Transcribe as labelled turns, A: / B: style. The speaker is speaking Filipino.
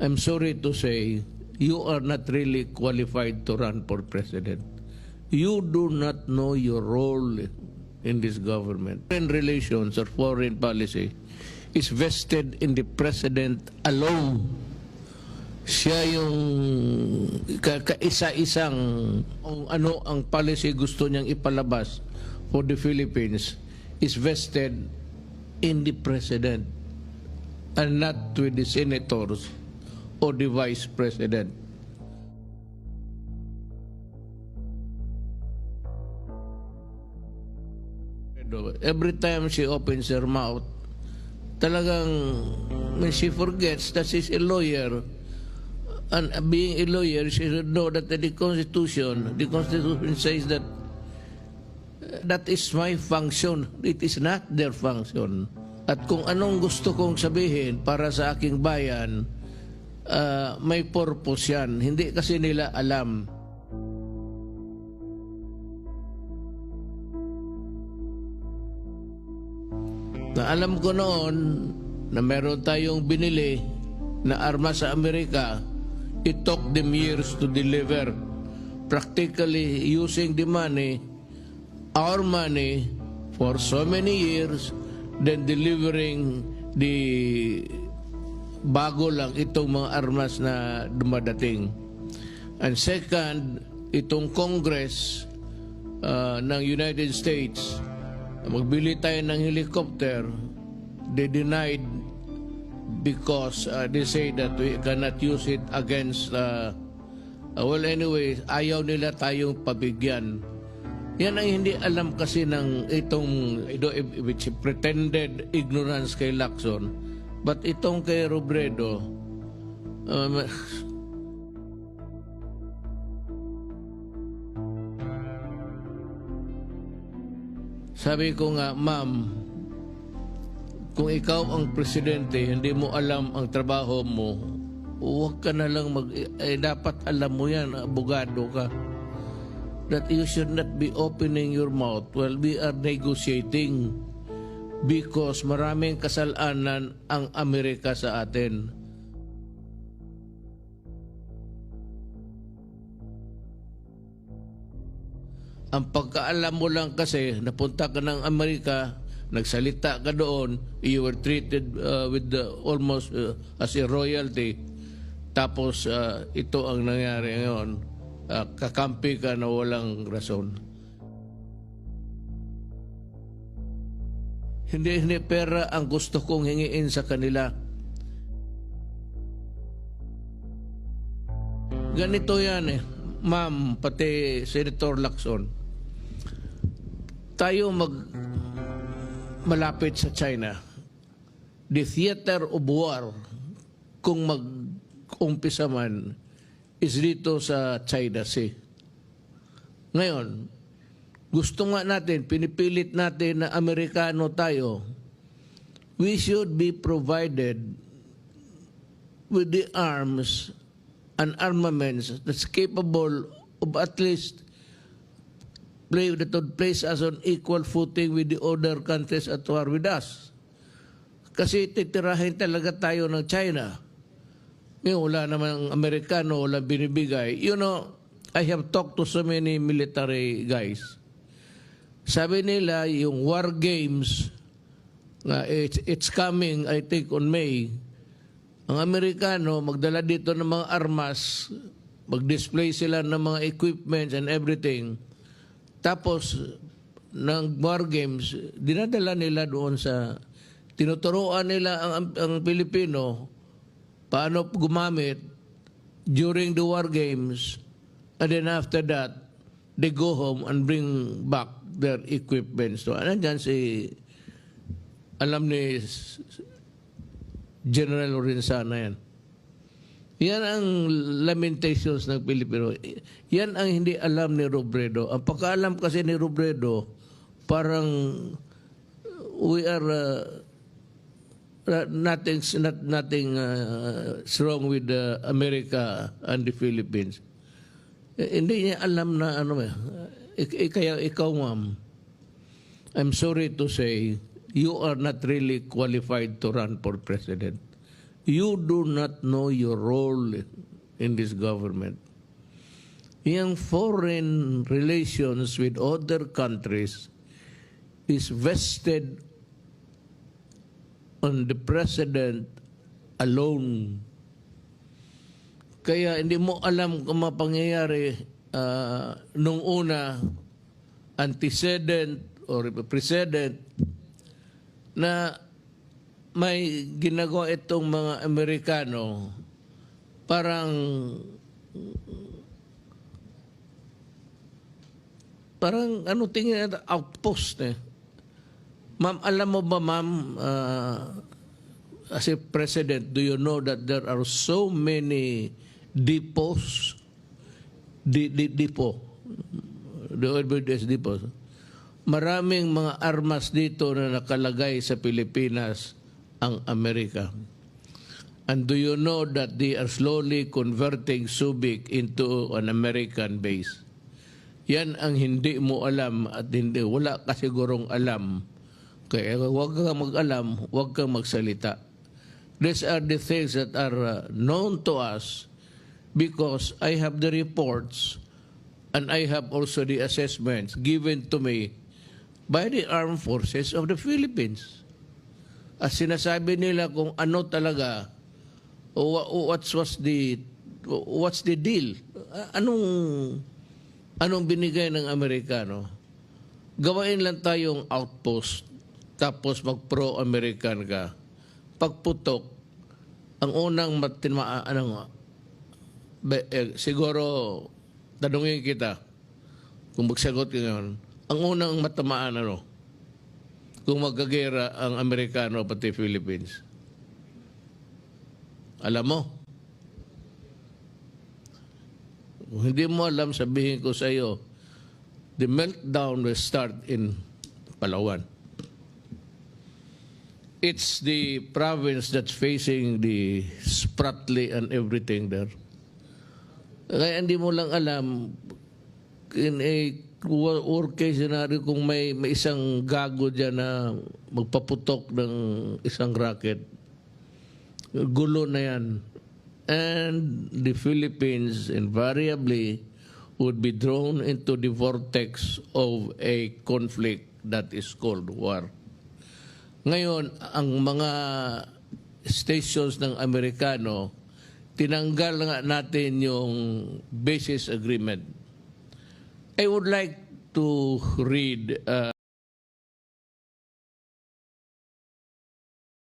A: I'm sorry to say, you are not really qualified to run for president. You do not know your role in this government. Foreign relations or foreign policy is vested in the president alone. Siya yung kaisa-isang ano ang policy gusto niyang ipalabas for the Philippines is vested in the president and not with the senators or the vice president. Every time she opens her mouth, talagang when she forgets that she's a lawyer, and being a lawyer, she should know that the Constitution says that that is my function. It is not their function. At kung anong gusto kong sabihin para sa aking bayan, may purpose yan. Hindi kasi nila alam. Na alam ko noon na meron tayong binili na armas sa Amerika, it took them years to deliver. Practically using the money, our money, for so many years, then delivering the bago lang itong mga armas na dumadating. And second, itong Congress ng United States, magbili tayo ng helicopter, they denied because they say that we cannot use it against, well anyway, ayaw nila tayong pabigyan. Yan ang hindi alam kasi ng itong, which pretended ignorance kay Lacson, but itong kay Robredo, sabi ko nga, ma'am, kung ikaw ang presidente, hindi mo alam ang trabaho mo, huwag ka na lang dapat alam mo yan, abogado ka. That you should not be opening your mouth while we are negotiating because maraming kasalanan ang Amerika sa atin. Ang pagkaalam mo lang kasi, napunta ka ng Amerika, nagsalita ka doon, you were treated with almost as a royalty. Tapos ito ang nangyari ngayon, kakampi ka na walang rason. Hindi pera ang gusto kong hingiin sa kanila. Ganito yan ma'am, pati Senator Lacson. Tayo malapit sa China. The theater of war, kung mag-umpisa man, is dito sa China Sea. Ngayon, gusto nga natin, pinipilit natin na Amerikano tayo, we should be provided with the arms and armaments that's capable of at least that would place us on equal footing with the other countries at war with us. Kasi titirahin talaga tayo ng China. Ngayon, wala namang Amerikano, wala binibigay. You know, I have talked to so many military guys. Sabi nila, yung war games, it's coming, I think, on May. Ang Amerikano, magdala dito ng mga armas, mag-display sila ng mga equipments and everything. Tapos, ng war games, dinadala nila doon sa, tinuturuan nila ang Pilipino paano gumamit during the war games, and then after that, they go home and bring back their equipment. So, nandyan alam ni General Lorenzana yan. Yan ang lamentations ng Pilipino. Yan ang hindi alam ni Robredo. Ang pagkaalam kasi ni Robredo, parang we are nothing wrong with America and the Philippines. Hindi niya alam na ano kaya ikaw, ma'am, I'm sorry to say, you are not really qualified to run for president. you do not know your role in this government. Yung foreign relations with other countries is vested on the president alone. Kaya hindi mo alam kung mapangyayari nung una, antecedent or precedent na may ginagawa itong mga Amerikano parang ano tingin natin, outpost eh. Ma'am, alam mo ba ma'am, as a president, do you know that there are so many depots, depot, the OBS depots. Maraming mga armas dito na nakalagay sa Pilipinas ang Amerika. And do you know that they are slowly converting Subic into an American base? Yan ang hindi mo alam at hindi, wala ka sigurong alam. Kaya huwag kang mag-alam, huwag kang magsalita. These are the things that are known to us because I have the reports and I have also the assessments given to me by the Armed Forces of the Philippines. At sinasabi nila kung ano talaga, what's the deal? Anong binigay ng Amerikano? Gawain lang tayong outpost, tapos mag-pro-American ka. Pagputok, ang unang siguro, tanungin kita, kung magsagot ka ngayon, ang unang matamaan kung magkagera ang Amerikano pati Philippines. Alam mo? Kung hindi mo alam, sabihin ko sa iyo, the meltdown will start in Palawan. It's the province that's facing the Spratly and everything there. Kaya hindi mo lang alam, in a worst case scenario, kung may isang gago dyan na magpaputok ng isang rocket, gulo na yan. And the Philippines invariably would be drawn into the vortex of a conflict that is called war. Ngayon, ang mga stations ng Amerikano, tinanggal nga natin yung basis agreement. I would like to read